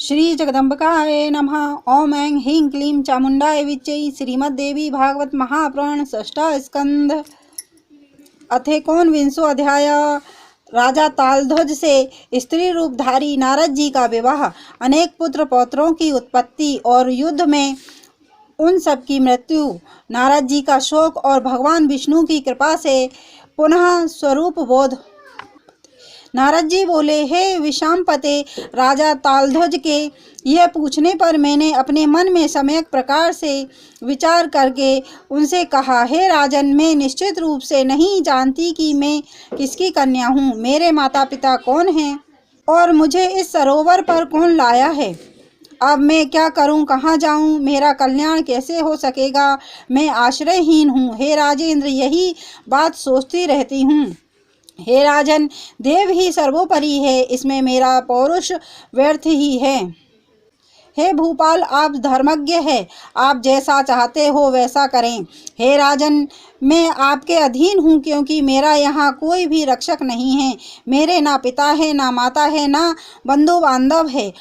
श्री जगदम्बिकाय नमः। ओम ऐं ह्रीं क्लीं चामुण्डाय विच्चै। श्रीमद्देवी भागवत महापुराण षष्ठ स्कंध अथेकोनविंशो अध्याय। राजा तालध्वज से स्त्री रूपधारी नारद जी का विवाह, अनेक पुत्र पौत्रों की उत्पत्ति और युद्ध में उन सब की मृत्यु, नारद जी का शोक और भगवान विष्णु की कृपा से पुनः स्वरूप बोध। नारद जी बोले, हे विशाम्पते, राजा तालध्वज के यह पूछने पर मैंने अपने मन में सम्यक प्रकार से विचार करके उनसे कहा, हे राजन, मैं निश्चित रूप से नहीं जानती कि मैं किसकी कन्या हूँ, मेरे माता पिता कौन हैं और मुझे इस सरोवर पर कौन लाया है। अब मैं क्या करूं, कहाँ जाऊं, मेरा कल्याण कैसे हो सकेगा, मैं आश्रयहीन हूँ। हे राजेंद्र, यही बात सोचती रहती हूँ। हे राजन, देव ही सर्वोपरि है, इसमें मेरा पौरुष व्यर्थ ही है। हे भूपाल, आप धर्मज्ञ हैं, आप जैसा चाहते हो वैसा करें। हे राजन, मैं आपके अधीन हूँ, क्योंकि मेरा यहाँ कोई भी रक्षक नहीं है। मेरे ना पिता है, ना माता है, ना बंधु बांधव है,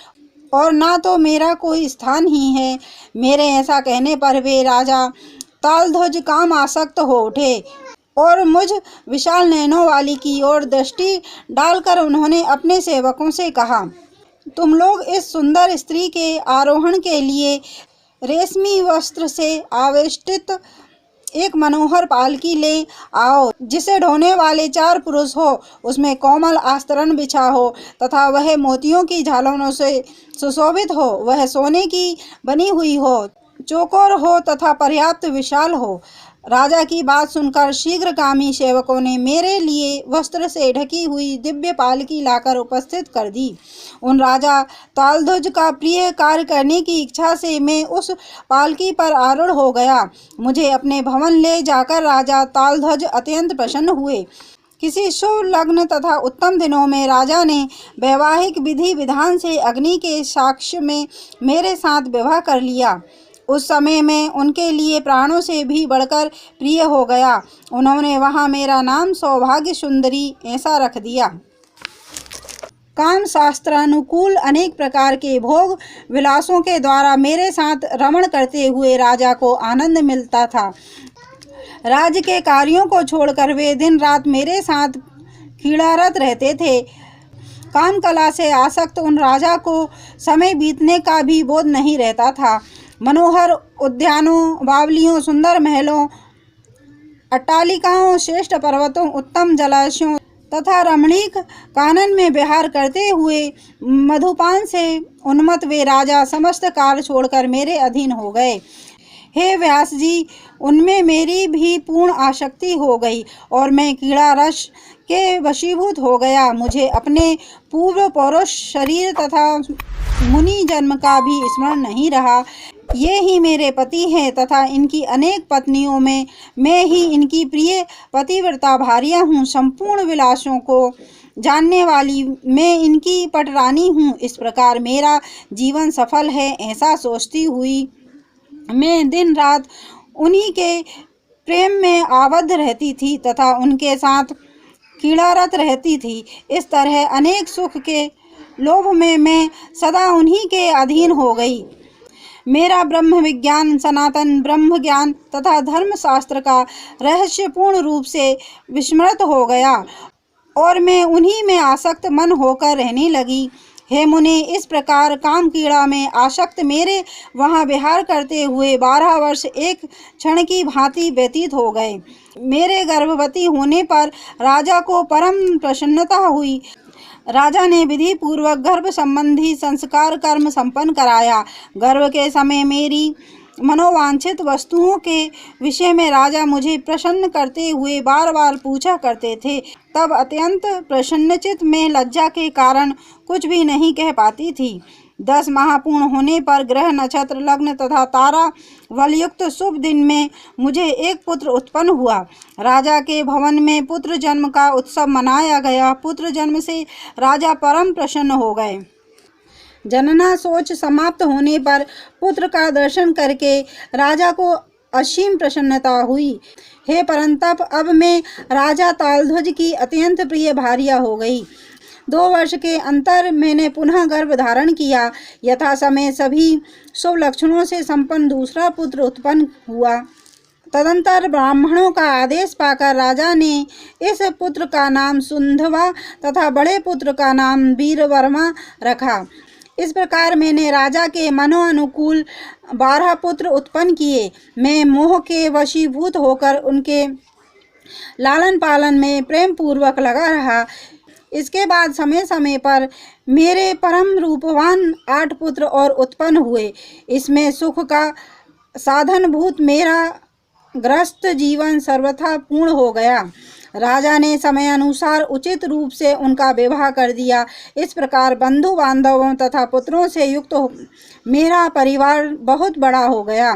और ना तो मेरा कोई स्थान ही है। मेरे ऐसा कहने पर वे राजा तालध्वज काम आसक्त हो उठे और मुझ विशाल नयनों वाली की ओर दृष्टि डालकर उन्होंने अपने सेवकों से कहा, तुम लोग इस सुंदर स्त्री के आरोहण के लिए रेशमी वस्त्र से आवेष्टित एक मनोहर पालकी ले आओ, जिसे ढोने वाले 4 पुरुष हो, उसमें कोमल आस्तरण बिछा हो तथा वह मोतियों की झालरों से सुशोभित हो, वह सोने की बनी हुई हो, चौकोर हो तथा पर्याप्त विशाल हो। राजा की बात सुनकर शीघ्रगामी सेवकों ने मेरे लिए वस्त्र से ढकी हुई दिव्य पालकी लाकर उपस्थित कर दी। उन राजा तालध्वज का प्रिय कार्य करने की इच्छा से मैं उस पालकी पर आरूढ़ हो गया। मुझे अपने भवन ले जाकर राजा तालध्वज अत्यंत प्रसन्न हुए। किसी शुभ लग्न तथा उत्तम दिनों में राजा ने वैवाहिक विधि विधान से अग्नि के साक्ष्य में मेरे साथ विवाह कर लिया। उस समय मैं उनके लिए प्राणों से भी बढ़कर प्रिय हो गया। उन्होंने वहाँ मेरा नाम सौभाग्य सुंदरी ऐसा रख दिया। काम शास्त्रानुकूल अनेक प्रकार के भोग विलासों के द्वारा मेरे साथ रमण करते हुए राजा को आनंद मिलता था। राज्य के कार्यों को छोड़कर वे दिन रात मेरे साथ क्रीड़ारत रहते थे। काम कला से आसक्त उन राजा को समय बीतने का भी बोध नहीं रहता था। मनोहर उद्यानों, बावलियों, सुंदर महलों, अट्टालिकाओं, श्रेष्ठ पर्वतों, उत्तम जलाशयों तथा रमणीक कानन में विहार करते हुए मधुपान से उन्मत्त वे राजा समस्त कार्य छोड़कर मेरे अधीन हो गए। हे व्यास जी, उनमें मेरी भी पूर्ण आसक्ति हो गई और मैं क्रीड़ा रस के वशीभूत हो गया। मुझे अपने पूर्व पौरुष शरीर तथा मुनि जन्म का भी स्मरण नहीं रहा। ये ही मेरे पति हैं तथा इनकी अनेक पत्नियों में मैं ही इनकी प्रिय पतिव्रता भार्या हूँ। संपूर्ण विलासों को जानने वाली मैं इनकी पटरानी हूँ। इस प्रकार मेरा जीवन सफल है, ऐसा सोचती हुई मैं दिन रात उन्हीं के प्रेम में आबद्ध रहती थी तथा उनके साथ क्रीड़ारत रहती थी। इस तरह अनेक सुख के लोभ में मैं सदा उन्हीं के अधीन हो गई। मेरा ब्रह्म विज्ञान, सनातन ब्रह्म ज्ञान तथा धर्म शास्त्र का रहस्य पूर्ण रूप से विस्मृत हो गया और मैं उन्हीं में आसक्त मन होकर रहने लगी। हे मुने, इस प्रकार काम क्रीड़ा में आसक्त मेरे वहाँ विहार करते हुए 12 वर्ष एक क्षण की भांति व्यतीत हो गए। मेरे गर्भवती होने पर राजा को परम प्रसन्नता हुई। राजा ने विधि पूर्वक गर्भ संबंधी संस्कार कर्म संपन्न कराया। गर्भ के समय मेरी मनोवांछित वस्तुओं के विषय में राजा मुझे प्रसन्न करते हुए बार बार पूछा करते थे। तब अत्यंत प्रसन्नचित में लज्जा के कारण कुछ भी नहीं कह पाती थी। 10 माह पूर्ण होने पर ग्रह नक्षत्र लग्न तथा तारा बलयुक्त शुभ दिन में मुझे एक पुत्र उत्पन्न हुआ। राजा के भवन में पुत्र जन्म का उत्सव मनाया गया। पुत्र जन्म से राजा परम प्रसन्न हो गए। जनना सोच समाप्त होने पर पुत्र का दर्शन करके राजा को असीम प्रसन्नता हुई। हे परंतप, अब मैं राजा तालध्वज की अत्यंत प्रिय भार्या हो गई। 2 वर्ष के अंतर मैंने पुनः गर्भ धारण किया। यथा समय सभी शुभ लक्षणों से संपन्न दूसरा पुत्र उत्पन्न हुआ। तदंतर ब्राह्मणों का आदेश पाकर राजा ने इस पुत्र का नाम सुंधवा तथा बड़े पुत्र का नाम वीरवर्मा रखा। इस प्रकार मैंने राजा के मनोनुकूल 12 पुत्र उत्पन्न किए। मैं मोह के वशीभूत होकर उनके लालन पालन में प्रेम पूर्वक लगा रहा। इसके बाद समय समय पर मेरे परम रूपवान 8 पुत्र और उत्पन्न हुए। इसमें सुख का साधनभूत मेरा ग्रस्त जीवन सर्वथा पूर्ण हो गया। राजा ने समय अनुसार उचित रूप से उनका विवाह कर दिया। इस प्रकार बंधु बांधवों तथा पुत्रों से युक्त मेरा परिवार बहुत बड़ा हो गया।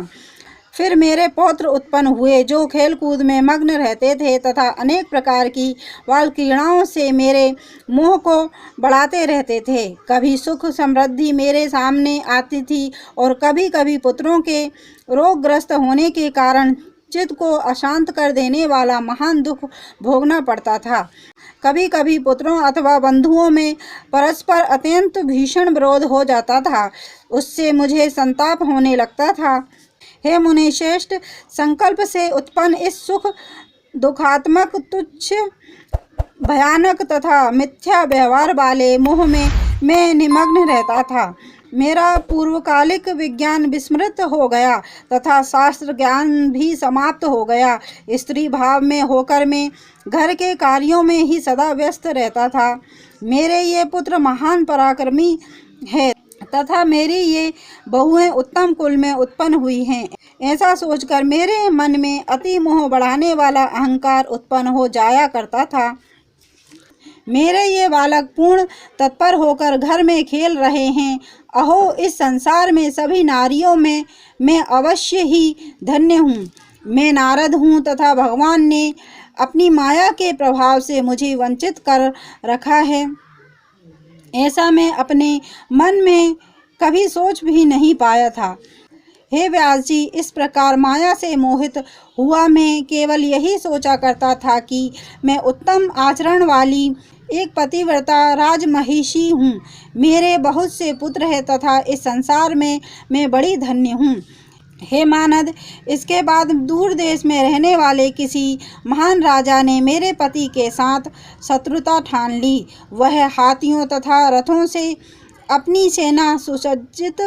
फिर मेरे पौत्र उत्पन्न हुए जो खेलकूद में मग्न रहते थे तथा अनेक प्रकार की बाल क्रीड़ाओं से मेरे मोह को बढ़ाते रहते थे। कभी सुख समृद्धि मेरे सामने आती थी और कभी कभी पुत्रों के रोगग्रस्त होने के कारण चित्त को अशांत कर देने वाला महान दुख भोगना पड़ता था। कभी कभी पुत्रों अथवा बंधुओं में परस्पर अत्यंत भीषण विरोध हो जाता था। उससे मुझे संताप होने लगता था। हे मुनि श्रेष्ठ, संकल्प से उत्पन्न इस सुख दुखात्मक तुच्छ भयानक तथा मिथ्या व्यवहार वाले मोह में मैं निमग्न रहता था। मेरा पूर्वकालिक विज्ञान विस्मृत हो गया तथा शास्त्र ज्ञान भी समाप्त हो गया। स्त्री भाव में होकर मैं घर के कार्यों में ही सदा व्यस्त रहता था। मेरे ये पुत्र महान पराक्रमी है तथा मेरी ये बहुएं उत्तम कुल में उत्पन्न हुई हैं। ऐसा सोचकर मेरे मन में अति मोह बढ़ाने वाला अहंकार उत्पन्न हो जाया करता था। मेरे ये बालक पूर्ण तत्पर होकर घर में खेल रहे हैं। अहो, इस संसार में सभी नारियों में मैं अवश्य ही धन्य हूँ। मैं नारद हूँ तथा भगवान ने अपनी माया के प्रभाव से मुझे वंचित कर रखा है। ऐसा मैं अपने मन में कभी सोच भी नहीं पाया था। हे व्यास जी, इस प्रकार माया से मोहित हुआ मैं केवल यही सोचा करता था कि मैं उत्तम आचरण वाली एक पतिव्रता राजमहिषी हूँ। मेरे बहुत से पुत्र हैं तथा इस संसार में मैं बड़ी धन्य हूँ। हे मानद, इसके बाद दूर देश में रहने वाले किसी महान राजा ने मेरे पति के साथ शत्रुता ठान ली। वह हाथियों तथा रथों से अपनी सेना सुसज्जित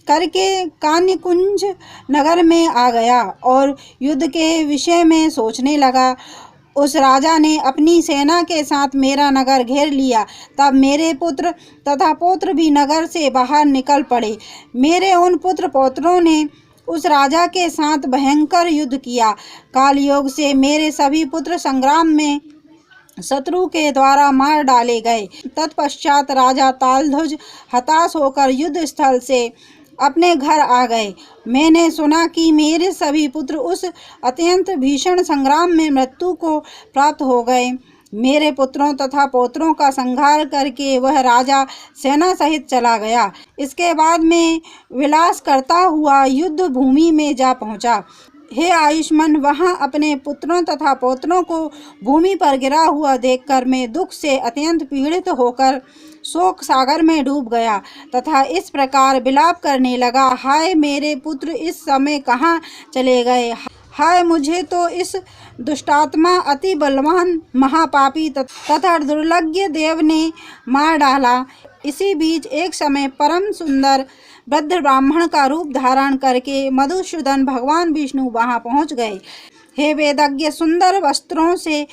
करके कान्यकुंज नगर में आ गया और युद्ध के विषय में सोचने लगा। उस राजा ने अपनी सेना के साथ मेरा नगर घेर लिया। तब मेरे पुत्र तथा पौत्र भी नगर से बाहर निकल पड़े। मेरे उन पुत्र पौत्रों ने उस राजा के साथ भयंकर युद्ध किया। कालयोग से मेरे सभी पुत्र संग्राम में शत्रु के द्वारा मार डाले गए। तत्पश्चात राजा तालध्वज हताश होकर युद्ध स्थल से अपने घर आ गए। मैंने सुना कि मेरे सभी पुत्र उस अत्यंत भीषण संग्राम में मृत्यु को प्राप्त हो गए। मेरे पुत्रों तथा पौत्रों का संहार करके वह राजा सेना सहित चला गया। इसके बाद मैं विलास करता हुआ युद्ध भूमि में जा पहुंचा। हे आयुष्मान, वहां अपने पुत्रों तथा पौत्रों को भूमि पर गिरा हुआ देखकर मैं दुख से अत्यंत पीड़ित होकर शोक सागर में डूब गया तथा इस प्रकार विलाप करने लगा। हाय, मेरे पुत्र इस समय कहाँ चले गए। हाय, मुझे तो इस दुष्टात्मा अति बलवान महापापी तथा दुर्लज्ञ देव ने मार डाला। इसी बीच एक समय परम सुंदर वृद्ध ब्राह्मण का रूप धारण करके मधुसूदन भगवान विष्णु वहां पहुंच गए। हे वेदज्ञ, सुंदर वस्त्रों से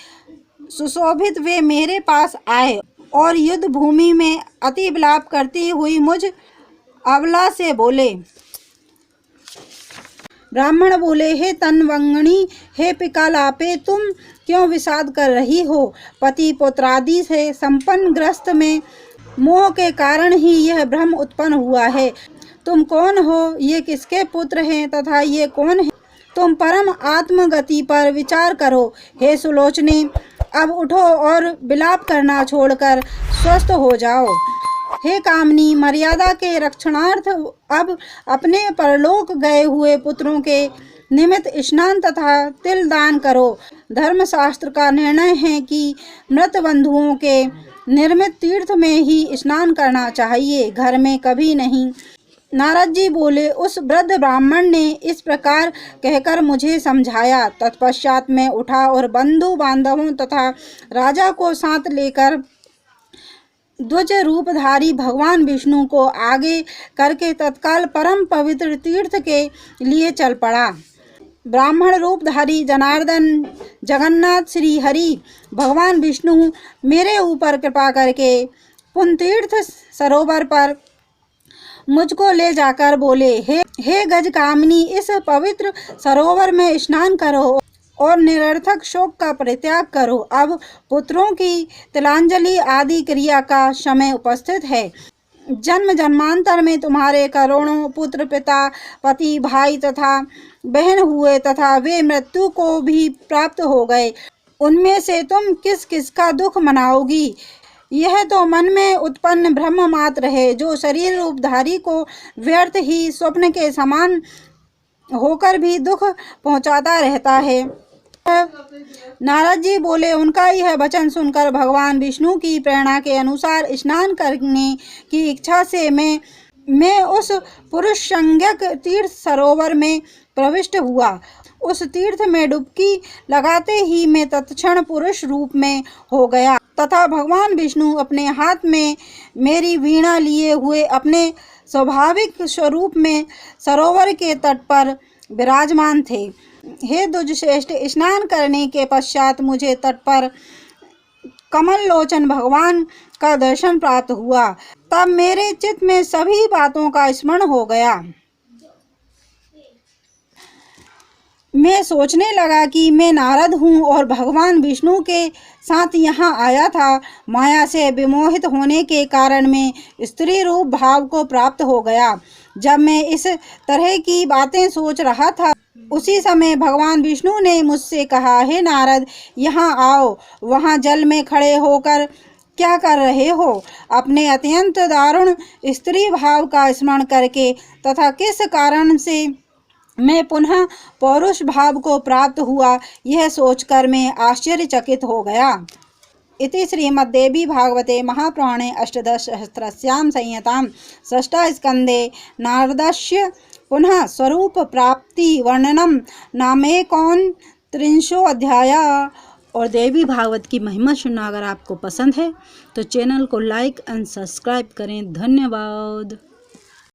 सुशोभित वे मेरे पास आए और युद्ध भूमि में अति विलाप करती हुई मुझ अबला से बोले। ब्राह्मण बोले, हे तनवंगणी, हे पिकालापे, तुम क्यों विषाद कर रही हो। पति पुत्रादि से संपन्न ग्रस्त में मोह के कारण ही यह भ्रम उत्पन्न हुआ है। तुम कौन हो, ये किसके पुत्र हैं तथा ये कौन है। तुम परम आत्मगति पर विचार करो। हे सुलोचने, अब उठो और विलाप करना छोड़कर स्वस्थ हो जाओ। हे कामनी, मर्यादा के रक्षणार्थ अब अपने परलोक गए हुए पुत्रों के निमित्त स्नान तथा तिल दान करो। धर्मशास्त्र का निर्णय है कि मृत बंधुओं के निर्मित तीर्थ में ही स्नान करना चाहिए, घर में कभी नहीं। नारद जी बोले, उस वृद्ध ब्राह्मण ने इस प्रकार कहकर मुझे समझाया। तत्पश्चात मैं उठा और बंधु बांधवों तथा राजा को साथ लेकर ध्वज रूपधारी भगवान विष्णु को आगे करके तत्काल परम पवित्र तीर्थ के लिए चल पड़ा। ब्राह्मण रूपधारी जनार्दन जगन्नाथ श्री हरि भगवान विष्णु मेरे ऊपर कृपा करके पुण्यतीर्थ सरोवर पर मुझको ले जाकर बोले, हे गजकामिनी, इस पवित्र सरोवर में स्नान करो और निरर्थक शोक का परित्याग करो। अब पुत्रों की तिलांजलि आदि क्रिया का समय उपस्थित है। जन्म जन्मांतर में तुम्हारे करोड़ों पुत्र, पिता, पति, भाई तथा बहन हुए तथा वे मृत्यु को भी प्राप्त हो गए। उनमें से तुम किस किस का दुख मनाओगी? यह तो मन में उत्पन्न ब्रह्म मात्र है, जो शरीर रूपधारी को व्यर्थ ही स्वप्न के समान होकर भी दुख पहुंचाता रहता है। नारद जी बोले, उनका यह वचन सुनकर भगवान विष्णु की प्रेरणा के अनुसार स्नान करने की इच्छा से मैं उस पुरुष संज्ञक तीर्थ सरोवर में प्रविष्ट हुआ। उस तीर्थ में डुबकी लगाते ही मैं तत्क्षण पुरुष रूप में हो गया तथा भगवान विष्णु अपने हाथ में मेरी वीणा लिए हुए अपने स्वाभाविक स्वरूप में सरोवर के तट पर विराजमान थे। हे द्विजश्रेष्ठ, स्नान करने के पश्चात मुझे तट पर कमल लोचन भगवान का दर्शन प्राप्त हुआ। तब मेरे चित्त में सभी बातों का स्मरण हो गया। मैं सोचने लगा कि मैं नारद हूँ और भगवान विष्णु के साथ यहाँ आया था। माया से विमोहित होने के कारण मैं स्त्री रूप भाव को प्राप्त हो गया। जब मैं इस तरह की बातें सोच रहा था, उसी समय भगवान विष्णु ने मुझसे कहा, हे नारद, यहाँ आओ। वहाँ जल में खड़े होकर क्या कर रहे हो? अपने अत्यंत दारुण स्त्री भाव का स्मरण करके तथा किस कारण से मैं पुनः पौरुष भाव को प्राप्त हुआ, यह सोचकर मैं आश्चर्यचकित हो गया। इति श्रीमद्देवी भागवते महापुराणे अष्टादशसहस्रस्यां संहितां षष्ठस्कन्धे नारदस्य पुनः स्वरूप प्राप्ति वर्णनम नामेकोनत्रिंशो अध्याय। और देवी भागवत की महिमा सुनना अगर आपको पसंद है तो चैनल को लाइक एंड सब्सक्राइब करें। धन्यवाद।